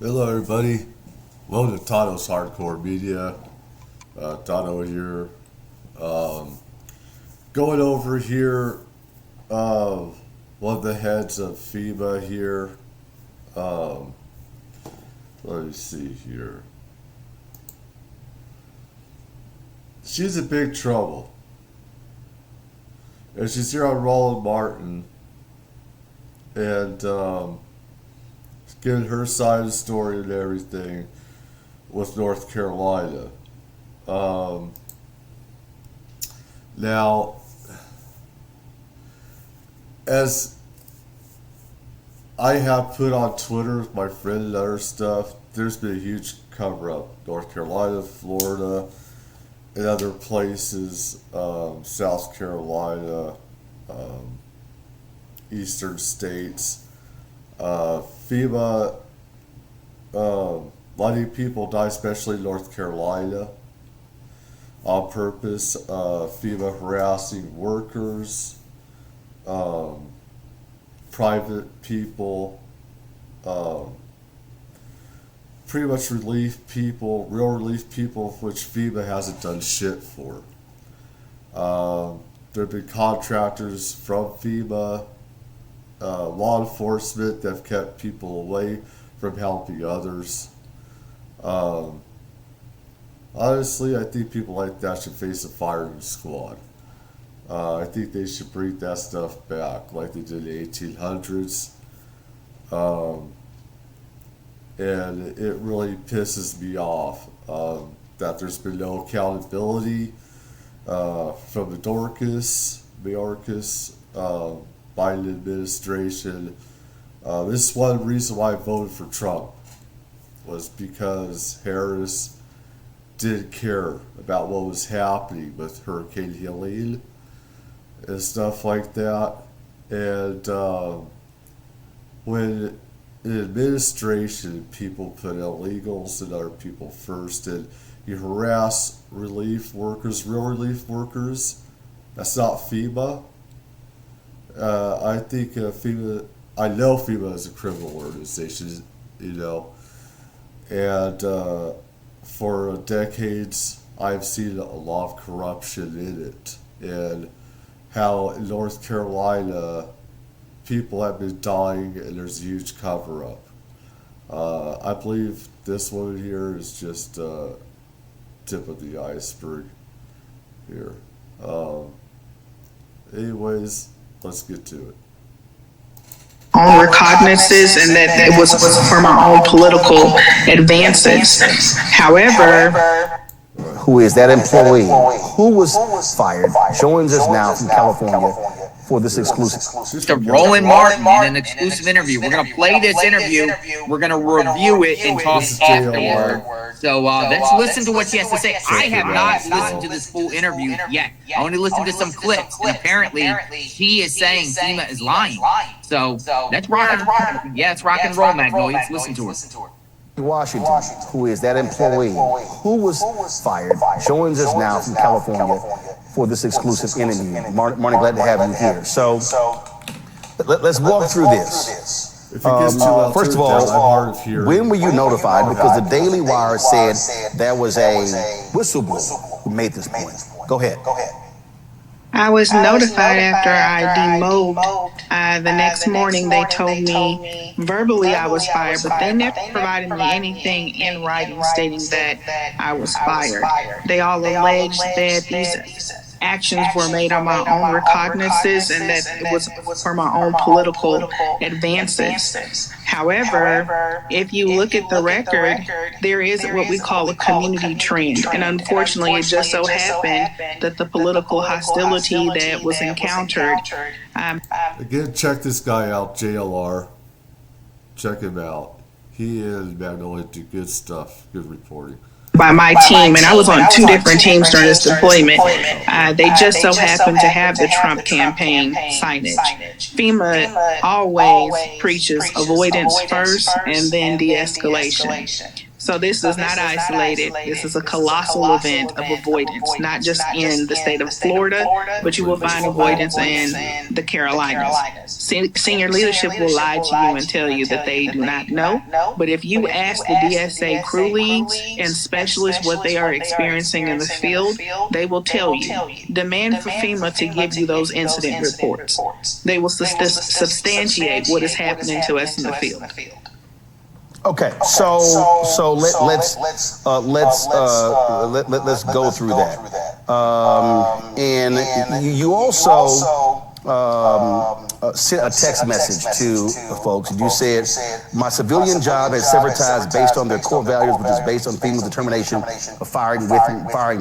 Hello, everybody. Welcome to Tano's Hardcore Media. Tano here. Um, Going over here, one of the heads of FEMA here. Um, Let me see here. She's in big trouble. And she's here on Roland Martin. And giving her side of the story and everything with North Carolina. Um, Now, as I have put on Twitter with my friend and other stuff, there's been a huge cover up. North Carolina, Florida, and other places, South Carolina, um, eastern states. FEMA, a lot of people die, especially in North Carolina, on purpose. FEMA harassing workers, um, private people, um, pretty much real relief people, which FEMA hasn't done shit for. There have been contractors from FEMA, law enforcement that have kept people away from helping others. Um, Honestly, I think people like that should face a firing squad. I think they should bring that stuff back like they did in the 1800s. Um, and it really pisses me off that there's been no accountability from the Mayorkas, Biden administration. This is one reason why I voted for Trump, was because Harris didn't care about what was happening with Hurricane Helene and stuff like that. And when in administration people put illegals and other people first, and you harass relief workers, real relief workers, that's not FEMA. I think I know FEMA is a criminal organization, you know, and for decades I've seen a lot of corruption in it, and how in North Carolina people have been dying and there's a huge cover up. I believe this woman here is just tip of the iceberg here. Anyways, let's get to it. Own recognizances and that it was for my own political advances. However, who is that employee who was fired, joins us now from California for this exclusive. To Roland Martin in an exclusive interview. We're going to play this interview. We're going to review it and talk afterward. So let's listen to what she has to say. I have not listened to this full interview yet. I only listened to some clips, and apparently he is saying FEMA is lying. So that's rock and yeah, it's rock and roll, Magnolia. Let's listen to her. Washington, who is that employee who was fired, joins us now from California for this exclusive interview. Marty, glad to have you here. So let's walk through this. First of all, when were you notified? Because the Daily Wire said there was a whistleblower who made this point. Go ahead. I was notified after I demoted. The next morning, they told me verbally I was fired, but they never provided me anything in writing stating that I was fired. They all alleged that these actions were made on my own recognizances and that it was for my own political advances. However, if you look at the record, there is what we call a community trend. And unfortunately, it just so happened that the political hostility that was encountered. Again, check this guy out, JLR. Check him out. He and Magnolia do good stuff, good reporting. By my team, and I was on two different teams during this deployment. They just so happened to have the Trump campaign signage. FEMA always preaches avoidance first and then de-escalation. So this is not isolated. This is a colossal event of avoidance, not just in the state of Florida, but you will find avoidance in the Carolinas. Senior leadership will lie to you and tell you that they do not know. But if you ask the DSA crew leads and specialists what they are experiencing in the field, they will tell you. Demand for FEMA to give you those incident reports. They will substantiate what is happening to us in the field. Okay, so let's go through that. And you also sent a text message to folks. You said, my civilian job has severed ties based on their core values, which is based on FEMA's determination of firing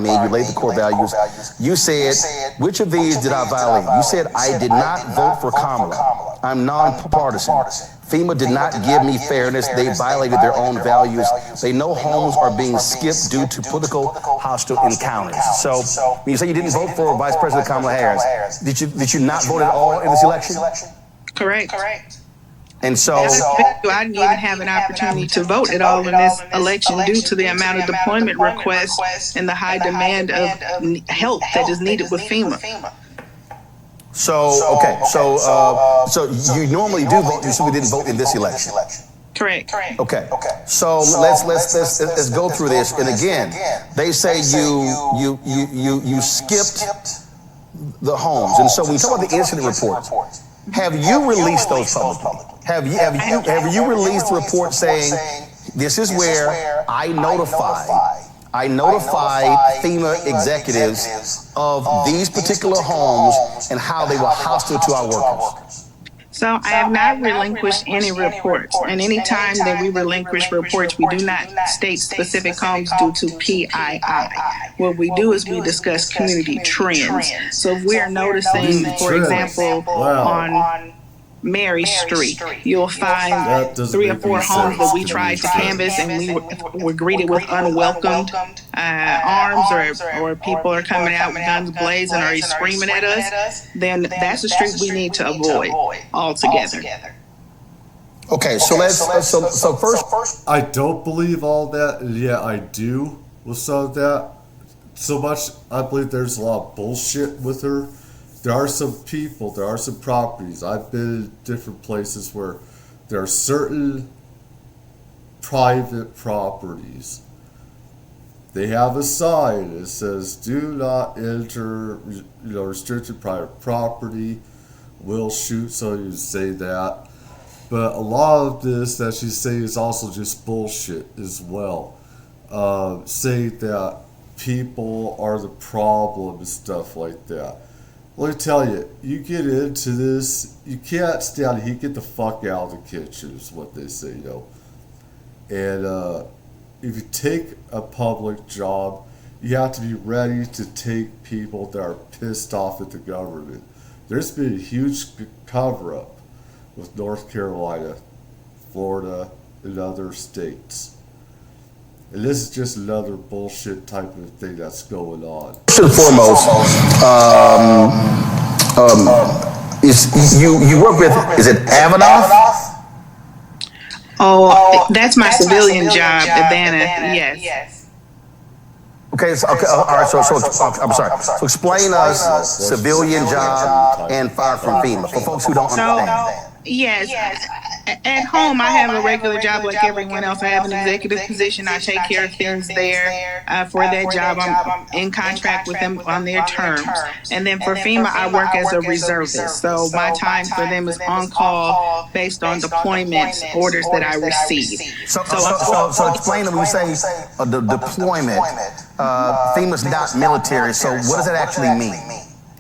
me. You laid the core values. You said, which of these did I violate? You said, I did not vote for Kamala. I'm nonpartisan. FEMA did not give me fairness. They violated their own values. They know homes are being skipped due to political hostile encounters. So when you say you didn't vote for Vice President Kamala Harris, did you not vote at all in this election? Correct. And so I didn't even have an opportunity to vote at all in this election due to the amount of deployment requests and the high demand of help that is needed with FEMA. So you normally do vote. You simply didn't vote in this election. Correct. Okay. So let's go through this. And again, they say you skipped the homes. And so when you talk about the incident reports, have you released those publicly? Have you released the report saying this is where I notified FEMA executives of these particular homes and how they were hostile to our workers? So I have not relinquished any reports. And any time that we relinquish reports, we do not state specific homes due to PII. What we do is we discuss community trends. So if we are noticing, for example, on Mary Street, you'll find 3 or 4 homes that we tried to canvass and we were greeted with unwelcomed arms, or people are coming out with guns blazing or he's screaming at us. Then that's a street we need to avoid altogether. Okay, so so first, I don't believe all that, and yeah, I do with some of that. So much, I believe there's a lot of bullshit with her. There are some people, there are some properties. I've been in different places where there are certain private properties. They have a sign that says, do not enter, restricted private property, will shoot, so you say that. But a lot of this that she's saying is also just bullshit as well. Saying that people are the problem and stuff like that. Let me tell you, you get into this, you can't stand it. You get the fuck out of the kitchen is what they say, And if you take a public job, you have to be ready to take people that are pissed off at the government. There's been a huge cover-up with North Carolina, Florida, and other states. And this is just another bullshit type of thing that's going on. First and foremost, you work with, is it Avanoff? Oh, that's my civilian job, Adana, yes. Okay, all right, so I'm sorry. So explain us civilian job and fire from FEMA for folks who don't understand. Yes. At home, I have a regular job like everyone else. I have an executive position. I take care of things there. For that job, I'm in contract with them on their terms. And then for FEMA, I work as a reservist. So my time for them is on call based on deployment orders that I receive. So explain when you say the deployment. FEMA's not military, so what does that actually mean?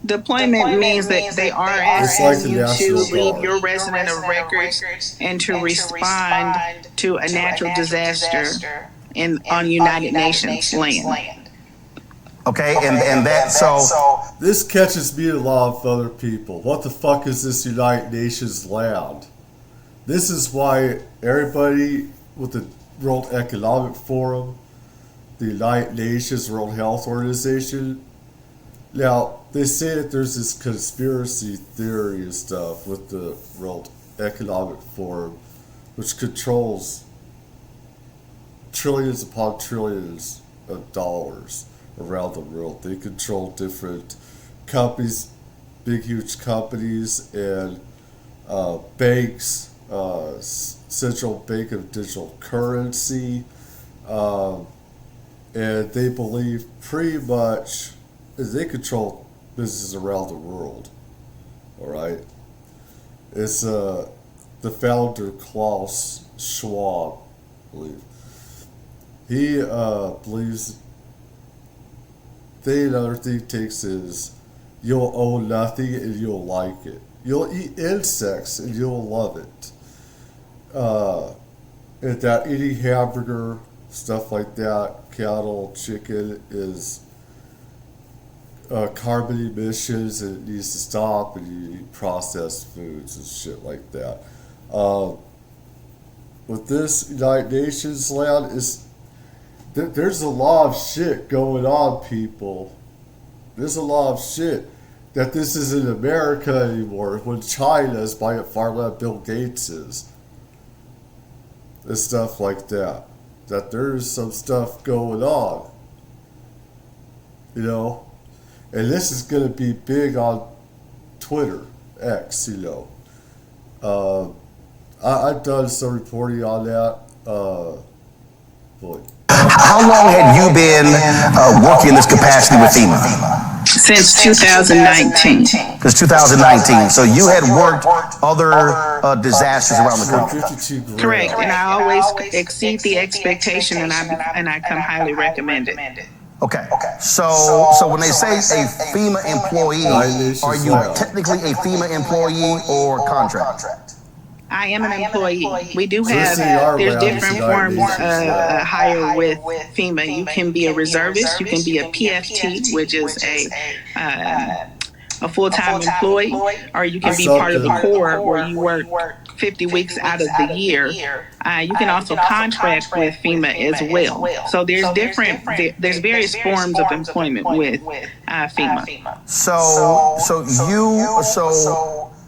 Deployment means that they are asking you to leave your resident of records and to respond to a natural disaster on United Nations land. Okay, and that, so... This catches me and a lot of other people. What the fuck is this United Nations land? This is why everybody with the World Economic Forum, the United Nations, World Health Organization, now, they say that there's this conspiracy theory and stuff with the World Economic Forum, which controls trillions upon trillions of dollars around the world. They control different companies, big, huge companies, and banks, central bank of digital currency, and they believe pretty much they control businesses around the world. All right, it's the founder Klaus Schwab, I believe. He believes another thing takes is you'll own nothing and you'll like it. You'll eat insects and you'll love it. And that eating hamburger, stuff like that, cattle, chicken is carbon emissions and it needs to stop, and you eat processed foods and shit like that. With this United Nations land, there's a lot of shit going on, people. There's a lot of shit that this isn't America anymore when China is buying farmland, Bill Gates is. And stuff like that. That there's some stuff going on. You know? And this is going to be big on Twitter, X, you know. I've done some reporting on that. Boy. How long had you been working in this capacity with FEMA? Since 2019. Since 2019. So you had worked other disasters around the country. Correct, and I always exceed the expectation, and I come highly recommended. Okay. So when they say a FEMA employee, are you technically a FEMA employee or contract? I am an employee. We do have, there's different forms of hire with FEMA. You can be a reservist, you can be a PFT, which is a full-time employee, or you can be part of the Corps where you work 50 weeks out of the year. You can also contract with FEMA as well. So there's various forms of employment with FEMA.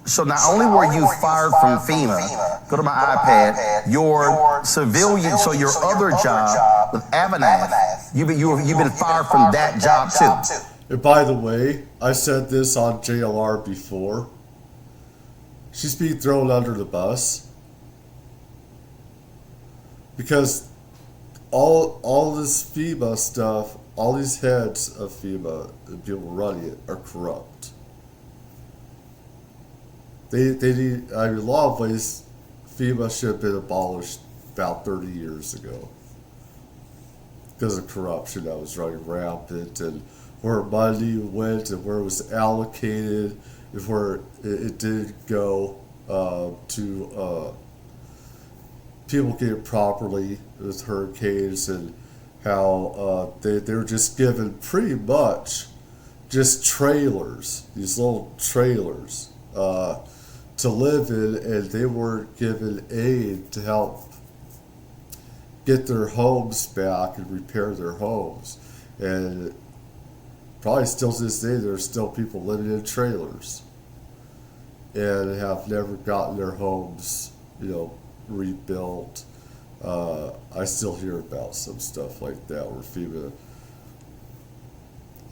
So not only were you fired from FEMA, go to my iPad, your civilian, so your other job with Avanath, you've been fired from that job too. And by the way, I said this on JLR before. She's being thrown under the bus. Because all this FEMA stuff, all these heads of FEMA, the people running it, are corrupt. They need, I mean, a lot of ways, FEMA should have been abolished about 30 years ago. Because of corruption that was running rampant, and where money went and where it was allocated, and where it did go to people get it properly with hurricanes, and how they were just given pretty much just trailers, these little trailers, to live in, and they weren't given aid to help get their homes back and repair their homes. And probably still to this day, there's still people living in trailers and have never gotten their homes, rebuilt. I still hear about some stuff like that where FEMA,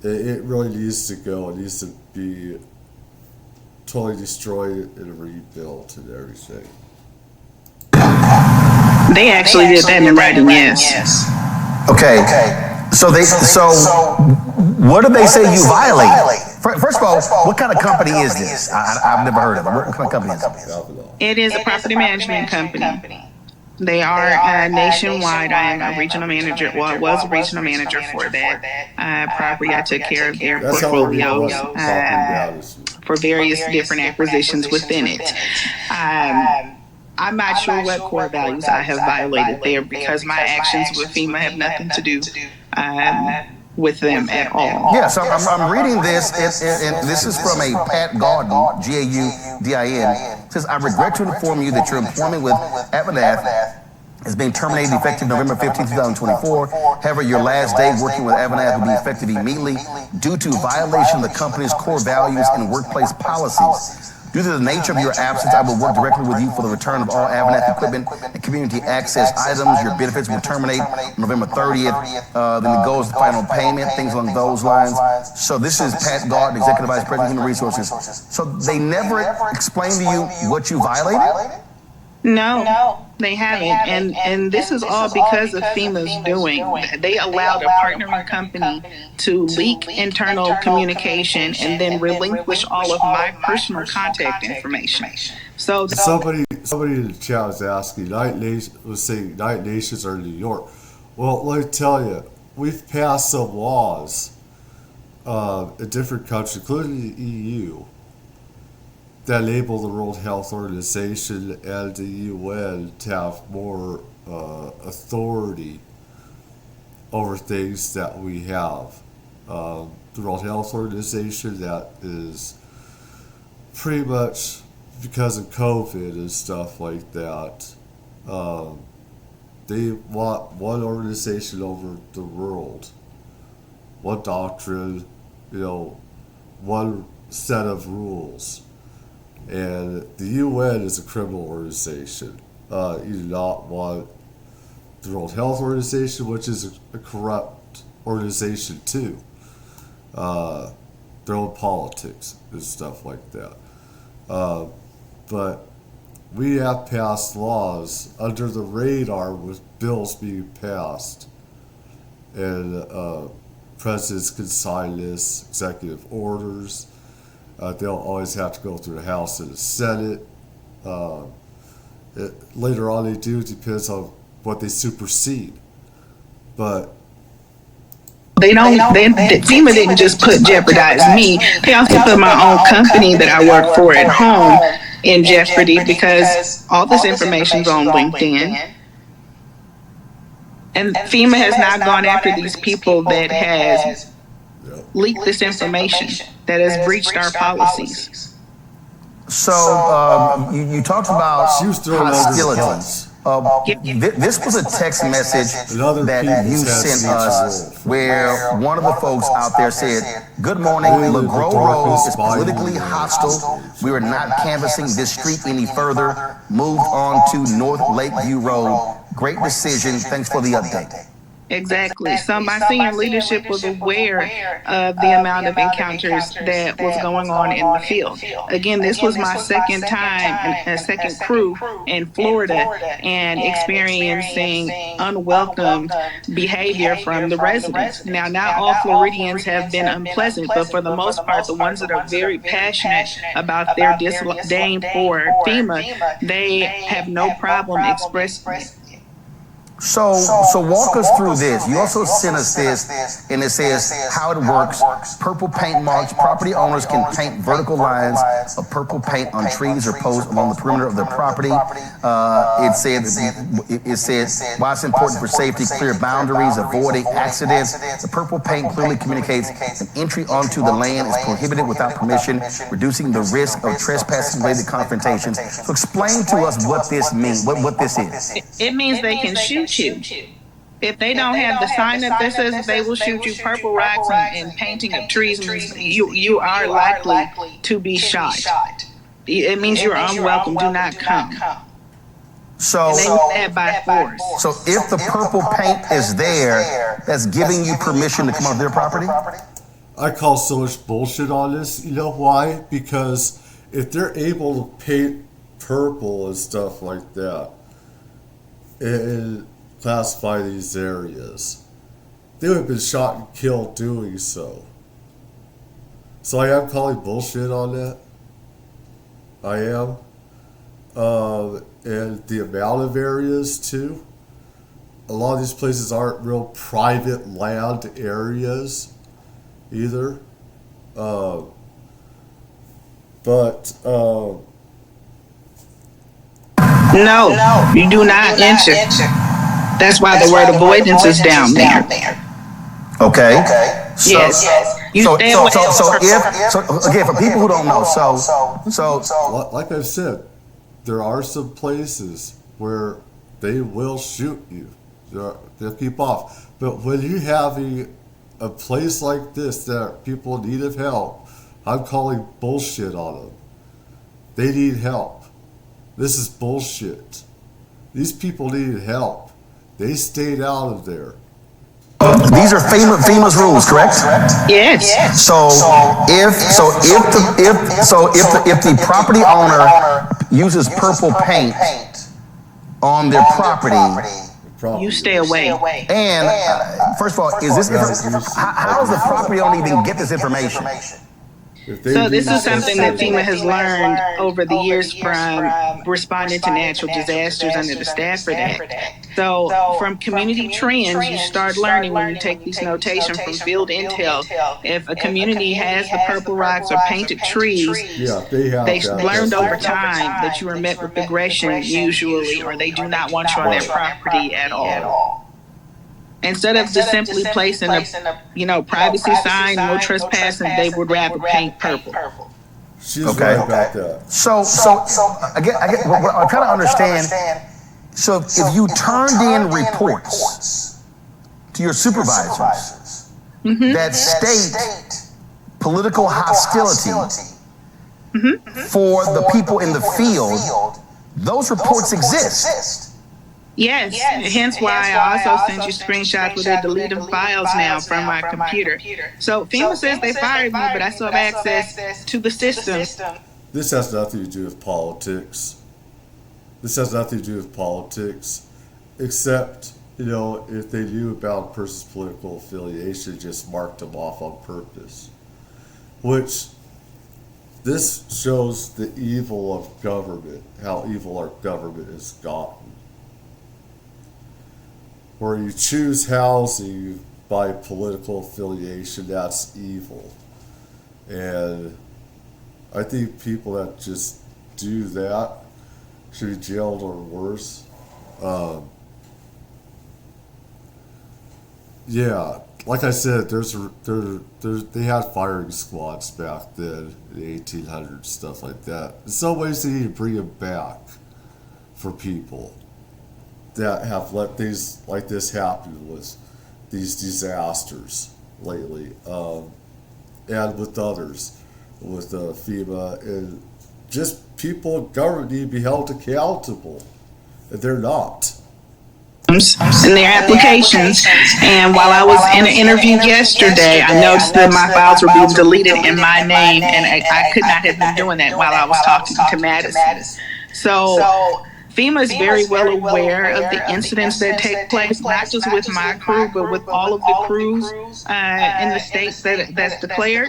it really needs to go. It needs to be totally destroyed and rebuilt and everything. They actually did that in writing, yes. Okay. So what do they say you violate? First of all, what kind of company is this? I've never heard of it. What kind of company is it? It is a property management company. They are nationwide. I am a regional manager. Well, I was a regional manager for that property. I took care of their portfolios for various different acquisitions within it. I'm not sure what core values I have violated there, because my actions with FEMA have nothing to do with them at all. Yeah, so I'm reading this, and this is from a Pat Gaudin, Gaudin. It says, I regret to inform you that your employment with Avanath is being terminated effective November 15, 2024. However, your last day working with Avanath will be effective immediately due to violation of the company's core values and workplace policies. Due to the nature of your absence, I will work directly with you for the return of all Avanet equipment and community access items. Your benefits will terminate on November 30th. Then it goes to final payment, things along those lines. So this is Pat Gard, Executive Vice President, Human Resources. So they never explained to you what you violated? No, they haven't. And this is all because of FEMA's doing. They allowed a partnering company to leak internal communication and then relinquish all of my personal contact information. So somebody in the chat was asking, was saying United Nations or New York. Well, let me tell you, we've passed some laws in different countries, including the EU, that enable the World Health Organization and the UN to have more authority over things that we have. The World Health Organization, that is pretty much because of COVID and stuff like that. They want one organization over the world, one doctrine, one set of rules. And the UN is a criminal organization. You do not want the World Health Organization, which is a corrupt organization too. Their own politics and stuff like that. But we have passed laws under the radar with bills being passed. And presidents can sign this, executive orders. They'll always have to go through the House and the Senate. Later on they do, it depends on what they supersede. But FEMA didn't just jeopardize me. They also put my own company that I work for at home in jeopardy because all this information's on LinkedIn. And FEMA has not gone after these people that has leaked this information, that has breached our policies. So you talked about hostility. This was a text message that you sent us where one of the folks out there said, "Good morning, LeGros Road is politically hostile. We are not canvassing this street any further. Moved on to North Lakeview Road. Great decision. Thanks for the update." Exactly. So my senior leadership was aware of the amount of encounters that was going on in the field. Again, this was my second time and a second crew in Florida and experiencing unwelcome behavior from the residents. Now, not all Floridians have been unpleasant, but for the most part, the ones that are very passionate about their disdain for FEMA, they have no problem expressing it. So walk us through this. You also sent us this, and it says how it works. Purple paint marks. Property owners can paint vertical lines of purple paint on trees or posts along the perimeter of their property. It says why it's important for safety, clear boundaries, avoiding accidents. The purple paint clearly communicates an entry onto the land is prohibited without permission, reducing the risk of trespassing-related confrontations. So explain to us what this means, what this is. It means they can shoot you. If they don't have the sign up that says they will shoot you, purple rocks and painting of trees, you are likely to be shot. It means you're unwelcome. Do not come. So by force. So if the purple paint is there, that's giving you permission to come on their property? I call so much bullshit on this. You know why? Because if they're able to paint purple and stuff like that and classify these areas, they would have been shot and killed doing so. So I am calling bullshit on that. I am. And the amount of areas too. A lot of these places aren't real private land areas either. No, you do not enter. That's why the word avoidance is down there. Okay. Yes. So again, for people who don't know, so like I've said, there are some places where they will shoot you. They'll keep off. But when you have a place like this that people need of help, I'm calling bullshit on them. They need help. This is bullshit. These people needed help. They stayed out of there. These are FEMA's rules, correct? Yes. So if the property owner uses purple paint on their property, You stay away. and first of all, is this how does the property owner even get this information? So this is something that FEMA has learned over the years from responding to natural disasters under the Stafford Act. So from community trends, you start learning when you take these notations from field intel. If a community has the purple rocks or painted trees, they learned over time that you are met with aggression usually, or they do not want you on their property at all. Instead of just simply placing a, privacy sign, no trespassing, they would rather paint purple. She's right about that. So again, what I'm trying to understand. So if you turned in reports to your supervisors that state political hostility for the people in the field, those reports exist. Yes, hence why I also sent you screenshots where they're deleting files now from my computer. So FEMA says they fired me, but I still have access to the system. This has nothing to do with politics. Except, if they knew about a person's political affiliation, just marked them off on purpose. Which, this shows the evil of government, how evil our government has gotten. Where you choose housing by political affiliation, that's evil. And I think people that just do that should be jailed or worse. Like I said, they had firing squads back then in the 1800s, stuff like that. In some ways, they need to bring them back for people that have let things like this happen with these disasters lately, and with others, with FEMA, and just people in government need to be held accountable, and they're not. In their applications, and while I was in an interview yesterday, I noticed that my files were being deleted in my name, and I could not have been doing that while I was talking to Madison. So FEMA is very well aware of the incidents that take place, not just with my crew, but with all of the crews in the states that's declared.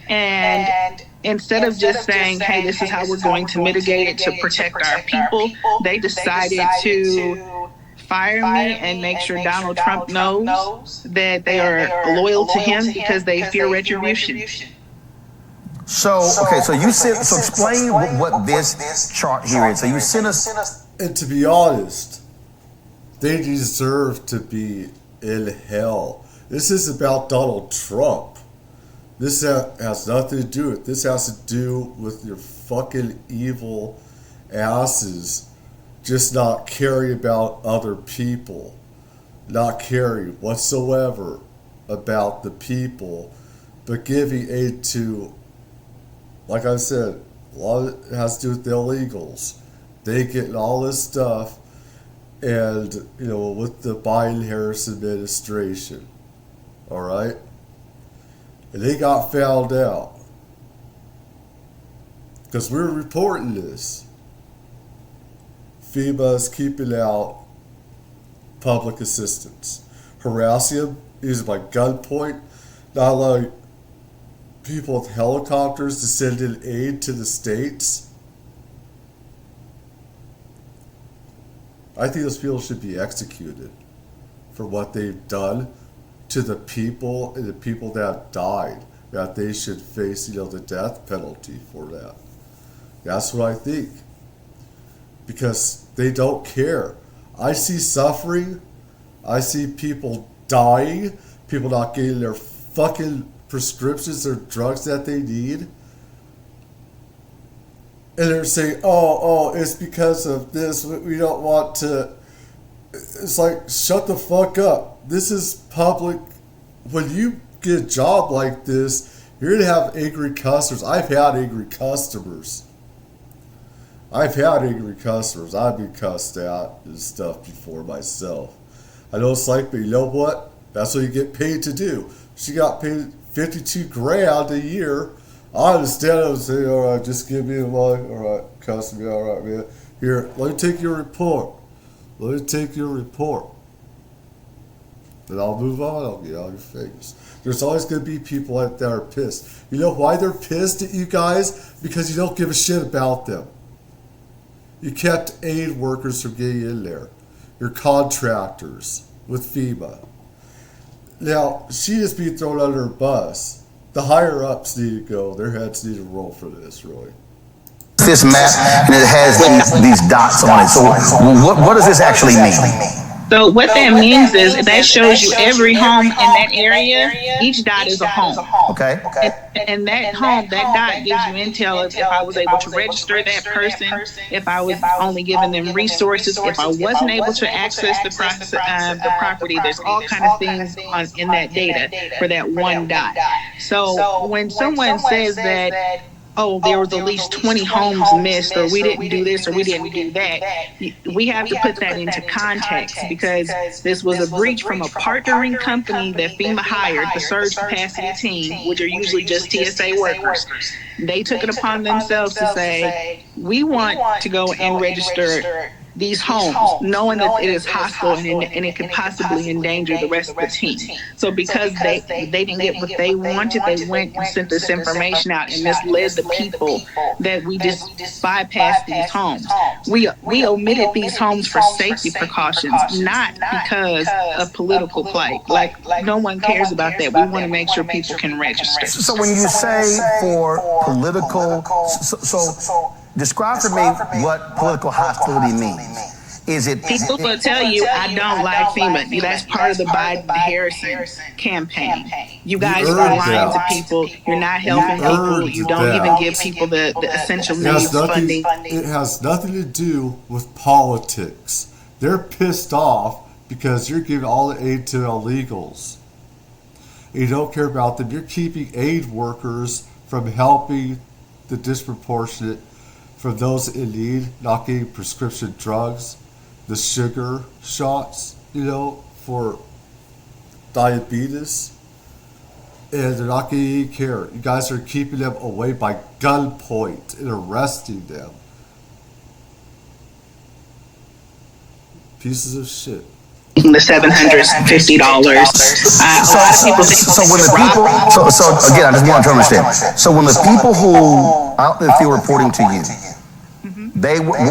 And instead of just saying, hey, this is how we're going to mitigate it to protect our people, they decided to fire me and make sure Donald Trump knows that they are loyal to him because they fear retribution. So explain what this chart here is. So you sent us. And to be honest, they deserve to be in hell. This is about Donald Trump. This has nothing to do with it. This has to do with your fucking evil asses just not caring about other people. Not caring whatsoever about the people, but giving aid to, like I said, a lot of it has to do with the illegals. They get all this stuff, and with the Biden-Harris administration, all right, and they got found out because we were reporting this. FEMA is keeping out public assistance, harassing them, using by gunpoint, not allowing people with helicopters to send in aid to the states. I think those people should be executed for what they've done to the people and the people that have died. That they should face, the death penalty for that. That's what I think. Because they don't care. I see suffering. I see people dying. People not getting their fucking prescriptions or drugs that they need. And they're saying, oh, it's because of this. We don't want to. It's like, shut the fuck up. This is public. When you get a job like this, you're going to have angry customers. I've had angry customers. I've had angry customers. I've been cussed at and stuff before myself. I know it's like, but you know what? That's what you get paid to do. She got paid $52,000 a year. I understand. I would say, all right, just give me the money. All right, cuss me. All right, man. Here, let me take your report. Let me take your report. Then I'll move on. I'll get out of your face. There's always going to be people out there that are pissed. You know why they're pissed at you guys? Because you don't give a shit about them. You kept aid workers from getting in there. You're contractors with FEMA. Now, she is being thrown under a bus. The higher ups need to go. Their heads need to roll for this, really. This map, and it has these dots on it. So what does this actually mean? So what that means is that shows you every home in that area. Each dot is a home. Okay. And that home, that dot gives you intel of if I was able to register that person, if I was only giving them resources, if I wasn't able to access the property. There's all kind of things in that data for that one dot. So when someone says that, oh, there was at least 20 homes missed, or we didn't do this, or we didn't do that, we have to put that into context, because this was a breach from a partnering company that FEMA hired, the surge capacity team, which are usually just TSA workers. They took it upon themselves to say, we want to go and register these homes, knowing that it is hostile and it could possibly endanger the rest of the team. So because they didn't get what they wanted, they went and sent this information out and misled the people that we just bypassed these homes. We omitted these homes for safety precautions, not because of political play. Like, no one cares about that. We want to make sure people can register. So when you say for political, so describe for me what political hostility means. Is it people will tell you, I don't like FEMA. That's part of the Biden-Harrison campaign. You guys are lying to people. You're not helping people. You don't even give people the essential needs funding. It has nothing to do with politics. They're pissed off because you're giving all the aid to illegals. You don't care about them. You're keeping aid workers from helping the disproportionate, from those in need, not getting prescription drugs, the sugar shots, for diabetes, and they're not getting any care. You guys are keeping them away by gunpoint and arresting them. Pieces of shit. The $750. A lot of people think so when the people, so again, I just want to understand. So when the people who out in the field reporting to you,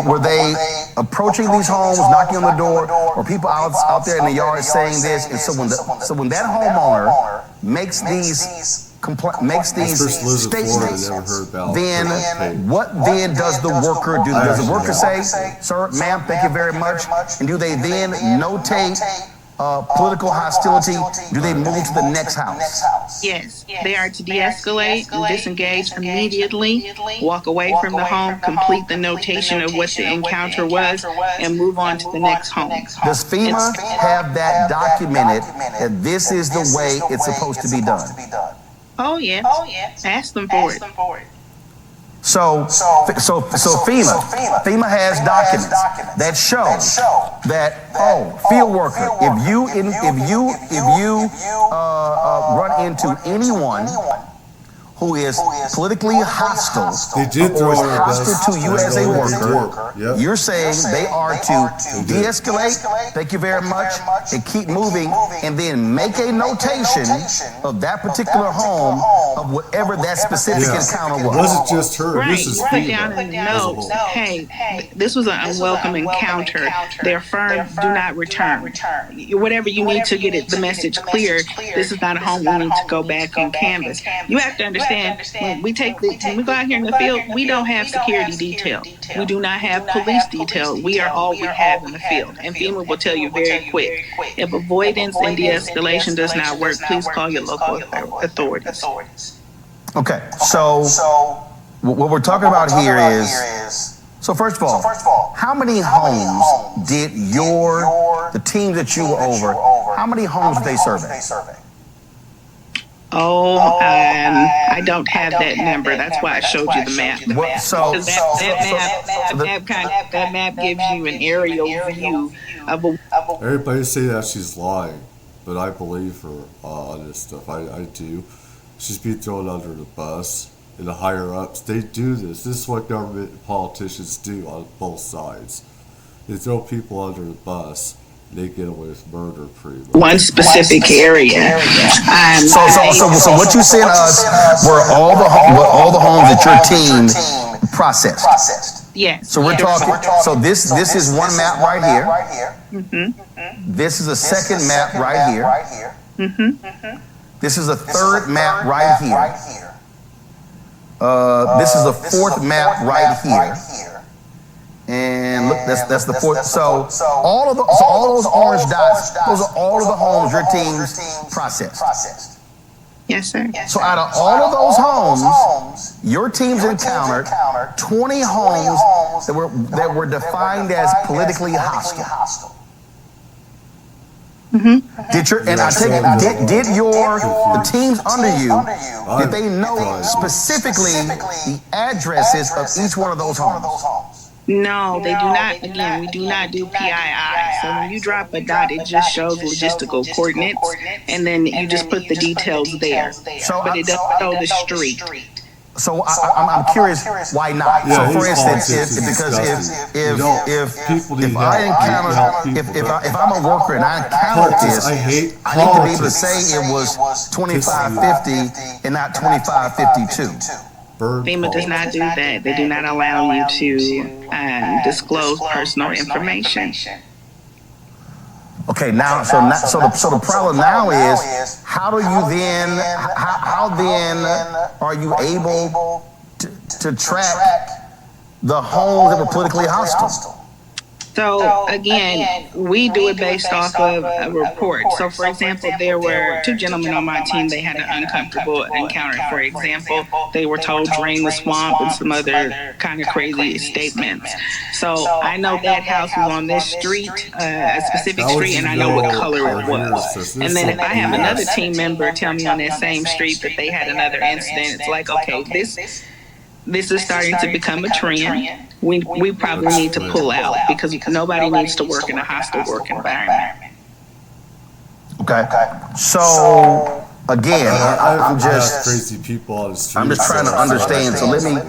were they approaching these homes, knocking on the door, or people out there in the yard saying this? And so when that homeowner makes these statements, then what then does the worker do? Does the worker say, "Sir, ma'am, thank you very much," and do they then notate political hostility? Do they move to the next house? Yes, they are to de-escalate, disengage immediately, walk away from the home, complete the notation of what the encounter was, and move on to the next home. Does FEMA have that documented, that this is the way it's supposed to be done? Oh, yes. Ask them for it. So FEMA has documents that show that, field worker, if you run into anyone who is politically hostile or is hostile to you as a worker, you're saying they are to de-escalate, thank you very much, and keep moving, and then make a notation of that particular home of whatever that specific encounter was. It wasn't just her. Right. This is Put down in the notes, hey, this was an unwelcome encounter. Their firm, do not return. Whatever you need to get the message clear, this is not a home we need to go back on canvas. You have to understand, when we go out here in the field, we don't have security detail. We do not have police detail. We are all we have in the field. And FEMA will tell you very quick, if avoidance and de-escalation does not work, please call your local authorities. Okay, so what we're talking about here is, so first of all, how many homes did the team that you were over, how many homes did they survey? I don't have that number. That's why I showed you the map. Because that map gives you an aerial view of a. Everybody say that she's lying, but I believe her on this stuff. I do. She's being thrown under the bus. And the higher ups, they do this. This is what government politicians do on both sides. They throw people under the bus. They get away with murder pretty much. One specific area. So what you said were all the homes that your team processed. Yes. So we're talking. So this is one map right here. Mm-hmm. This is a second map right here. Mm-hmm. This is a third map right here. This is the fourth map right here. And look, that's the fourth. So all those orange dots, those are all of the homes your team's processed. Yes, sir. So out of all of those homes, your teams encountered 20 homes that were defined as politically hostile. Mm-hmm. Did the teams under you, did they know specifically the addresses of each one of those homes? No, they do not. Again, we do not do PII. So when you drop a dot, it just shows logistical coordinates, and then you just put the details there. But it doesn't show the street. So I'm curious, why not? Yeah, so for instance, if I'm a worker and I encountered this, I need to be able to say it was 2550 and not 2552. FEMA does not do that. They do not allow you to disclose personal information. Okay, so the problem now is how then are you able to track the homes that were politically hostile? So again, we do it based off of a report. So for example, there were two gentlemen on my team. They had an uncomfortable encounter. For example, they were told drain the swamp and some other kind of crazy statements. So I know that house was on this street, a specific street, and I know what color it was. And then if I have another team member tell me on that same street that they had another incident, it's like, okay, this is starting to become a trend. We probably need to pull out because nobody needs to work in a hostile work environment. Okay. So again, I'm just crazy people on the street. I'm just trying to understand. So let me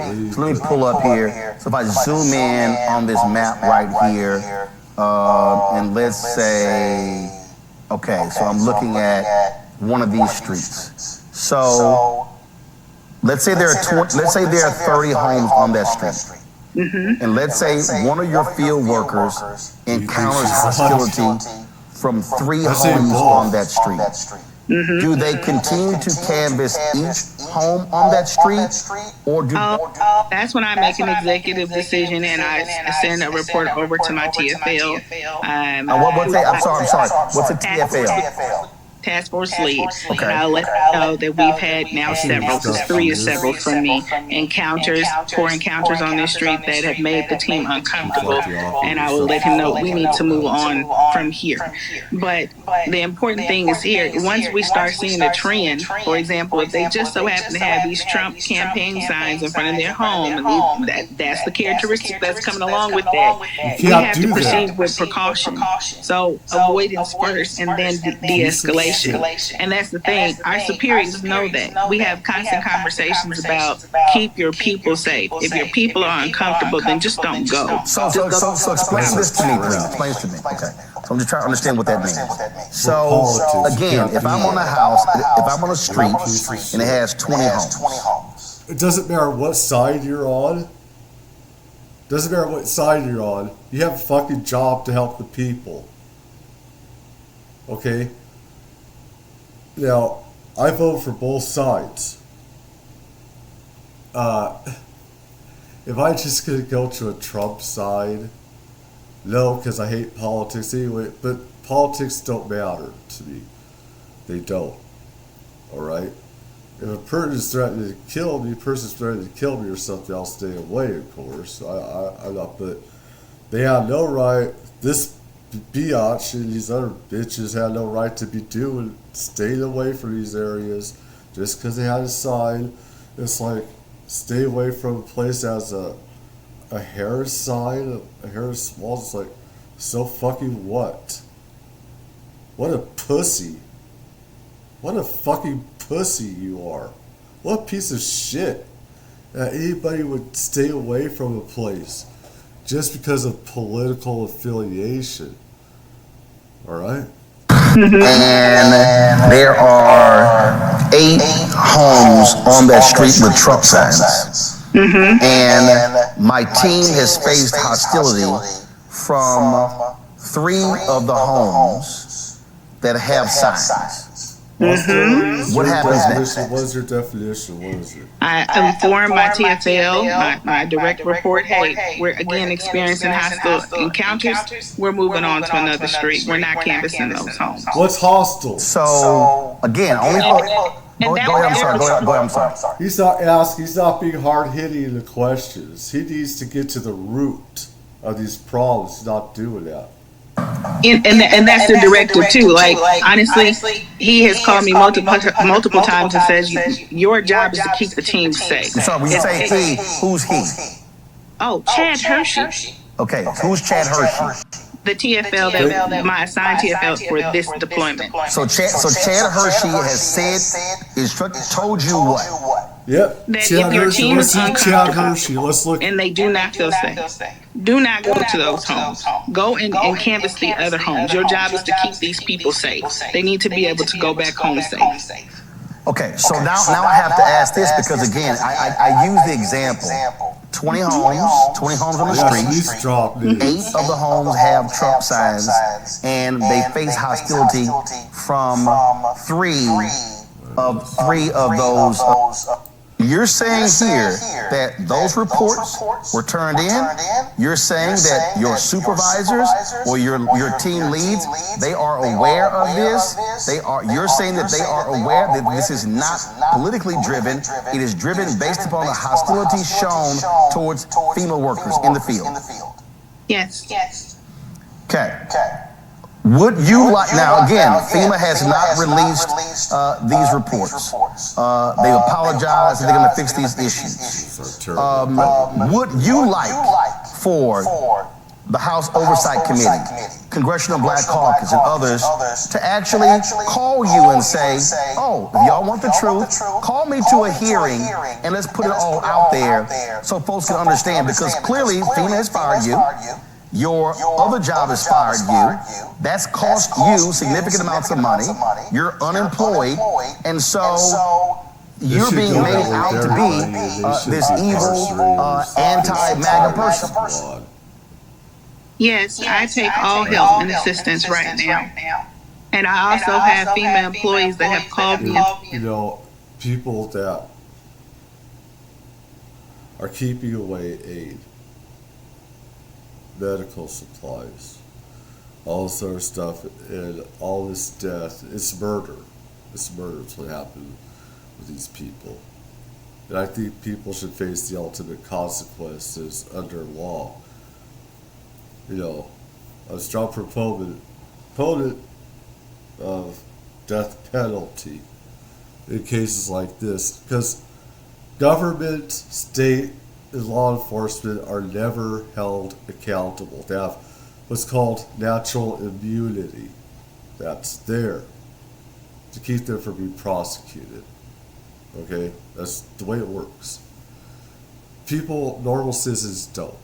pull up here. So if I zoom in on this map right here, and let's say, okay, so I'm looking at one of these streets. So let's say there are 30 homes on that street. Mm-hmm. And let's say one of your field workers encounters hostility from 3 homes on that street. Mm-hmm. Do they continue to canvass each home on that street, or do? That's when I make an executive decision and I send a report over to my TFL. I'm sorry. What's a TFL? Task Force Lead. Okay. And I'll let them know that we've had now several, because 3 is several from me, poor encounters on this street that have made the team uncomfortable. And I will let him know we need to move on from here. But the important thing is here, once we start seeing a trend, for example, if they just so happen to have these Trump campaign signs in front of their home, and that's the characteristic that's coming along with that, we have to proceed with precaution. So avoidance first and then de-escalation. And that's the thing. Our superiors know that. We have constant conversations about keep your people safe. If your people are uncomfortable, then just don't go. So explain this to me, please. Explain to me. Okay. So I'm just trying to understand what that means. So again, if I'm on a house, if I'm on a street and it has 20 homes. It doesn't matter what side you're on. Doesn't matter what side you're on. You have a fucking job to help the people. Okay? Now, I vote for both sides. If I just gonna go to a Trump side, no, because I hate politics anyway, but politics don't matter to me. They don't. Alright? If a person is threatening to kill me, or something, I'll stay away, of course. I'm not, but they have no right, this biatch and these other bitches have no right to be staying away from these areas, Just because they had a sign, it's like stay away from a place that has a Harris sign, a Harris wall. It's like, so fucking what? What a pussy. What a fucking pussy you are. What a piece of shit that anybody would stay away from a place just because of political affiliation. Alright? And there are 8 homes on that street with Trump signs. And my team has faced hostility from 3 of the homes that have signs. What happens next? What is your definition? What is it? I informed my TFL, my direct report, hey, we're again experiencing hostile encounters. We're moving on to another street. We're not canvassing those homes. What's hostile? So, again, only... Go ahead, I'm sorry. He's not asking, he's not being hard-hitting in the questions. He needs to get to the root of these problems. He's not doing that. And that's the directive too. Like honestly, he has called me multiple times and says your job is to keep the team safe. So when you say he, who's he? Oh, Chad Hershey. Okay, who's Chad Hershey? The TFL that my assigned TFL for this deployment. So Chad Hershey has told you what? Yep. That Chad if your Hershey. team Let's is see Chad Hershey. Let's look. and they do not feel safe, do not go to those homes. Go and canvass the other homes. Your job is to keep these people safe. They need to be able to go back home safe. Okay, so now I have to ask this because again, I use the example. 20 homes on the street. 8 of the homes have Trump signs, and they face hostility from 3 of those. You're saying here that those reports were turned in. You're saying that your supervisors or your team leads, they are aware of this. You're saying that they are aware that this is not politically driven. It is driven based upon the hostility shown towards FEMA workers in the field. Yes. Okay. Would you like, now again, FEMA has not released these reports. They've apologized and they're going to fix these issues. Would you like for the House Oversight Committee, Congressional Black Caucus, and others to actually call you and say, oh, if y'all want the truth, call me to a hearing and let's put it all out there so folks can understand, because clearly FEMA has fired you. Your other job has fired you. That's cost you significant amounts of money. You're unemployed. And so you're being made out to be this evil, anti-MAGA person. Yes, I take all help and assistance right now. And I also have FEMA employees that have called me. You know, people that are keeping away aid, medical supplies, all this other stuff, and all this death. It's murder. It's murder. It's what happened with these people. And I think people should face the ultimate consequences under law. You know, a strong proponent of death penalty in cases like this, because government, state, and law enforcement are never held accountable. They have what's called natural immunity. That's there to keep them from being prosecuted. Okay? That's the way it works. People, normal citizens don't.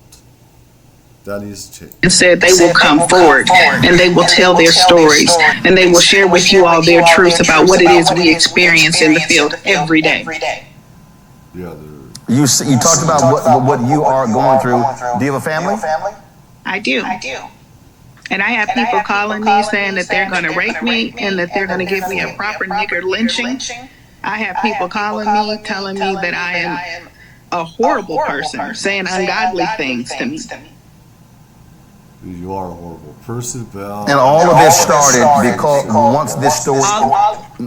That needs to change. And said they will come forward and they will tell their stories and they will share with you all their truths about what it is we experience in the field every day. Yeah, you talked about what you are going through. Do you have a family? I do. And I have people calling me saying that they're going to rape me and that they're going to give me a proper nigger lynching. I have people calling me, telling me that I am a horrible person, saying ungodly things to me. You are a horrible person, Val. And all of this started because once this story,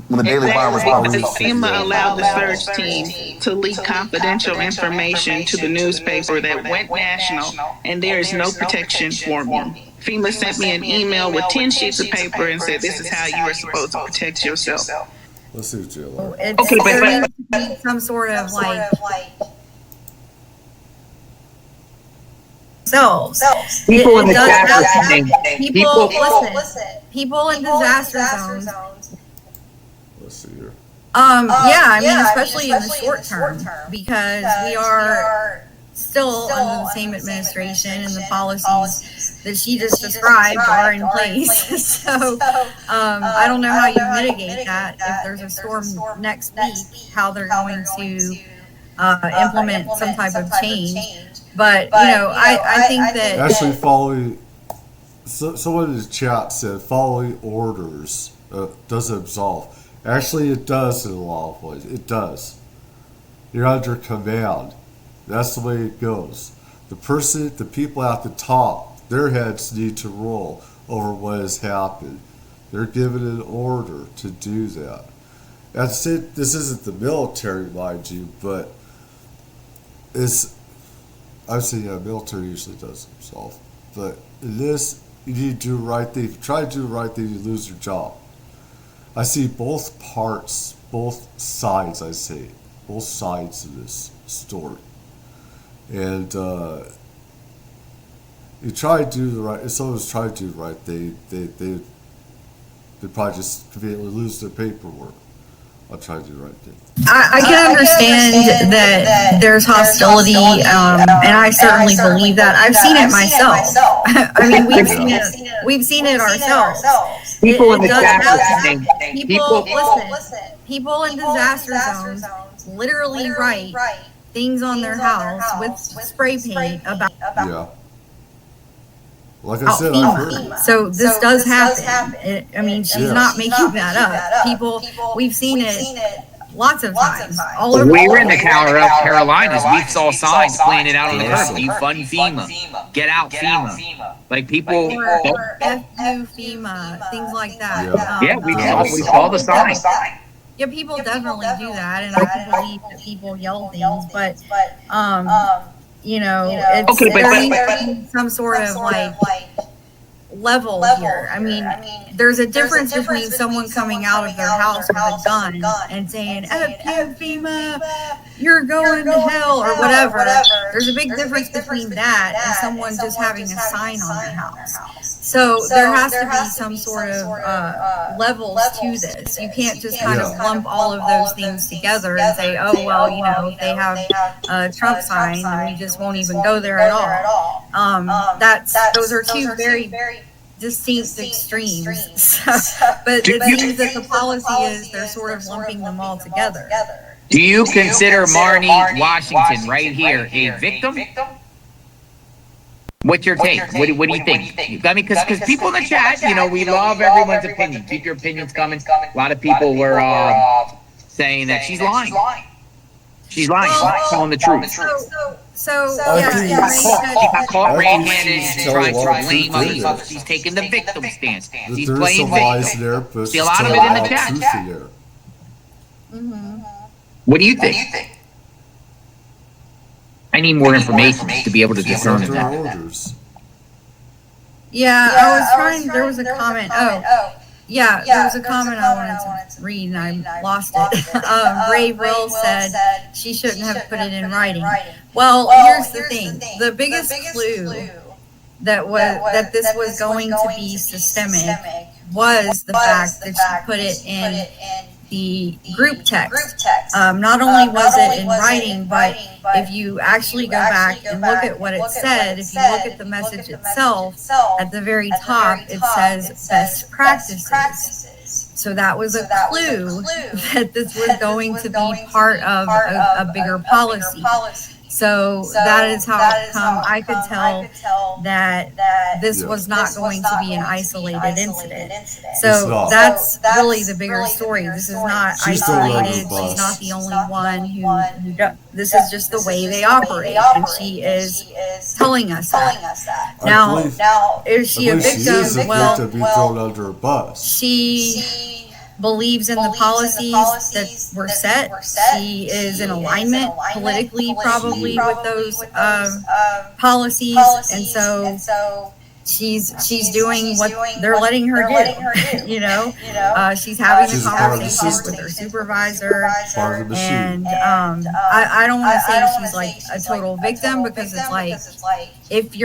when the Daily Wire was released. FEMA allowed the search team to leak confidential information to the newspaper that went national, and there is no protection for me. FEMA sent me an email with 10 sheets of paper and said, this is how you are supposed to protect yourself. Let's see what jail. Okay, but there needs to be some sort of like selves. people in the does chat are happen. saying People, people. listen. People in disaster zones. Let's see here. Yeah, I mean, especially in the short term, because we are still under the same administration, and the policies that she just described are in place. So I don't know how you mitigate that if there's a storm next week, how they're going to implement some type of change. But I think that Actually, following. Someone in the chat said following orders doesn't absolve. Actually, it does in a lot of ways. It does. You're under command. That's the way it goes. The people at the top, their heads need to roll over what has happened. They're given an order to do that. This isn't the military, mind you, but I've seen military usually does themselves. But in this, you need to do the right thing. If you try to do the right thing, you lose your job. I see both parts, both sides, both sides of this story. And you try to do the right, if someone's trying to do the right thing, they probably just conveniently lose their paperwork. I'll try to do the right thing. I can understand that there's hostility, and I certainly believe that. I've seen it myself. I mean, we've seen it ourselves. People in the chat are happen. saying People listen. People in disaster zones literally write things on their house with spray paint about. Yeah. Like I said, I've heard it. So this does happen. I mean, she's not making that up. We've seen it lots of times. All over. We were in the Carolinas. We saw signs planted out on the curb. Defund FEMA. Get out FEMA. Like people. Or FU FEMA, things like that. Yeah, we saw the sign. Yeah, people definitely do that, and I can believe that people yell things, but it's there needs to be some sort of like level here. I mean, there's a difference between someone coming out of their house with a gun and saying, "F you, FEMA, you're going to hell," or whatever. There's a big difference between that and someone just having a sign on their house. So there has to be some sort of levels to this. You can't just kind of lump all of those things together and say, "Oh, well, if they have a Trump sign, then we just won't even go there at all." Those are two very distinct extremes. But it seems that the policy is they're sort of lumping them all together. Do you consider Marnie Washington right here a victim? What's your take? What do you think? I mean, because people in the chat, we love everyone's opinion. Keep your opinions coming. A lot of people were saying that she's lying. She's lying. She's not telling the truth. So She got caught red-handed and she's tried telling a lot to of blame truth others. there. She's taking the victim stance. She's There's playing some lies victim. there, but See she's a lot of telling it in the a lot of chat. truth there. What do you think? I need more information to be able to discern Under that. orders. Yeah, I was trying. There was a comment. Yeah, there was a comment I wanted to read, and I lost it. Ray Will said she shouldn't have put it in writing. Well, here's the thing: the biggest clue that this was going to be systemic was the fact that she put it in the group text. Not only was it in writing, but if you actually go back and look at what it said, if you look at the message itself, at the very top, it says best practices. So that was a clue that this was going to be part of a bigger policy. So that is how I could tell that this was not going to be an isolated incident. So that's really the bigger story. This is not isolated. She's not the only one who does. This is just the way they operate, and she is telling us that. Now, is she a victim? Well, to be thrown under a bus. she believes in the policies that were set. She is in alignment politically, probably, with those policies, and so she's doing what they're letting her do. You know, she's having She's a a part of the conversation system. with her supervisor, Part of the machine. and I don't want to say she's like a total victim, because it's like, if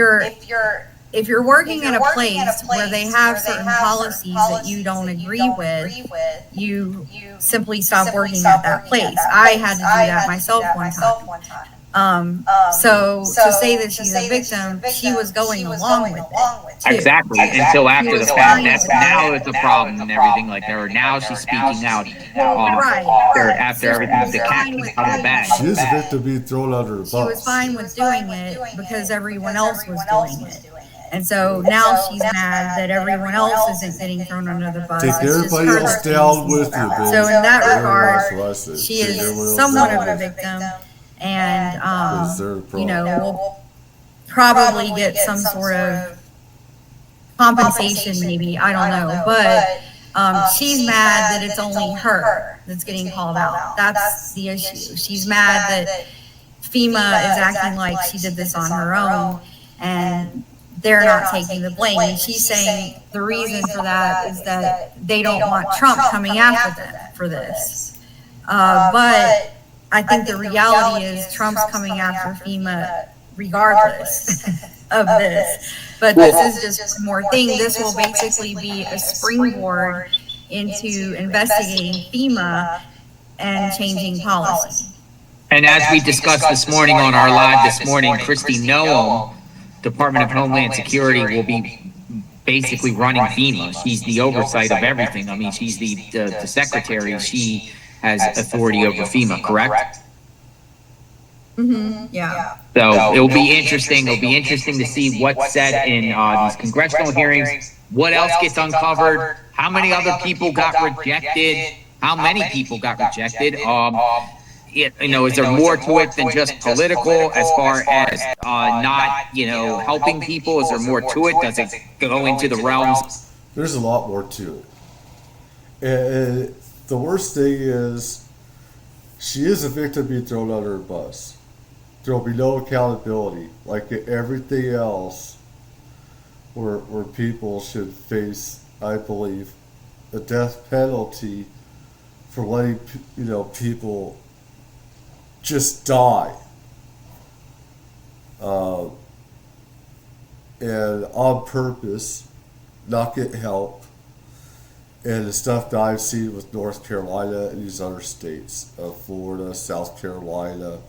you're working at a place where they have certain policies that you don't agree with, you simply stop working at that place. I had to do that myself one time. So to say that she's a victim, she was going along with it too. Exactly. Until after the fact. Now it's a problem and everything like that. Or now she's speaking out. After everything, the cat came out of the bag. She is a victim being thrown under the bus. She was fine with doing it because everyone else was doing it. And so now she's mad that everyone else isn't getting thrown under the bus. Take everybody else down with you, baby. So in that That's regard, what I said. she Take is everyone else somewhat down. of a victim, and Because they're the problem. we'll probably get some sort of compensation, maybe, I don't know, but she's mad that it's only her that's getting called out. That's the issue. She's mad that FEMA is acting like she did this on her own, and they're not taking the blame. And she's saying the reason for that is that they don't want Trump coming after them for this. But I think the reality is Trump's coming after FEMA regardless of this. But this is just one more thing. This will basically be a springboard into investigating FEMA and changing policy. And as we discussed this morning on our live this morning, Kristi Noem, Department of Homeland Security, will be basically running FEMA. She's the oversight of everything. I mean, she's the secretary. She has authority over FEMA, correct? Mm-hmm. Yeah. So it'll be interesting. It'll be interesting to see what's said in these congressional hearings. What else gets uncovered? How many other people got rejected? How many people got rejected? Is there more to it than just political as far as not, helping people? Is there more to it? Does it go into the realms? There's a lot more to it. And the worst thing is, she is a victim being thrown under a bus. There will be no accountability, like everything else, where people should face, I believe, a death penalty for letting people just die, and on purpose, not get help. And the stuff that I've seen with North Carolina and these other states, Florida, South Carolina,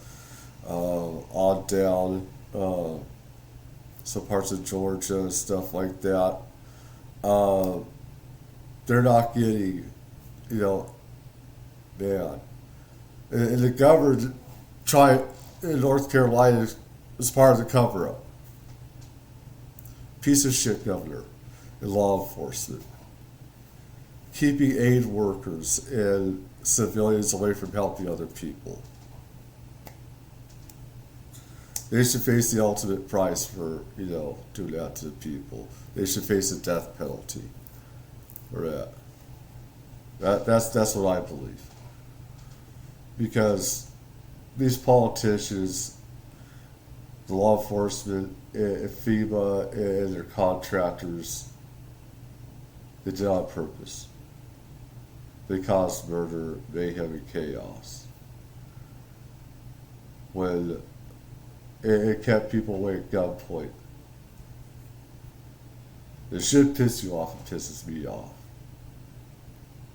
on down, some parts of Georgia and stuff like that, they're not getting, man. And the governor in North Carolina is part of the cover-up. Piece of shit governor in law enforcement. Keeping aid workers and civilians away from helping other people. They should face the ultimate price for, doing that to the people. They should face a death penalty for that. That's what I believe. Because these politicians, the law enforcement, FEMA, and their contractors, they did it on purpose. They caused murder, mayhem, and chaos. When it kept people away at gunpoint. It should piss you off. It pisses me off.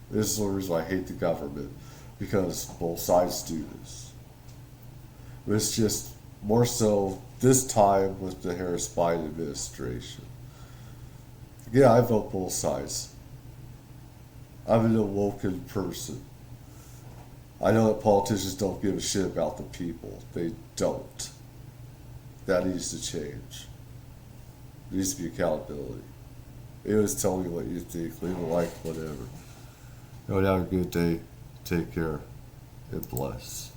This is the reason I hate the government, because both sides do this. It's just more so this time with the Harris-Biden administration. Yeah, I vote both sides. I'm an awoken person. I know that politicians don't give a shit about the people. They don't. That needs to change. There needs to be accountability. It was tell me what you think, leave a like, whatever. Have a good day. Take care. And bless.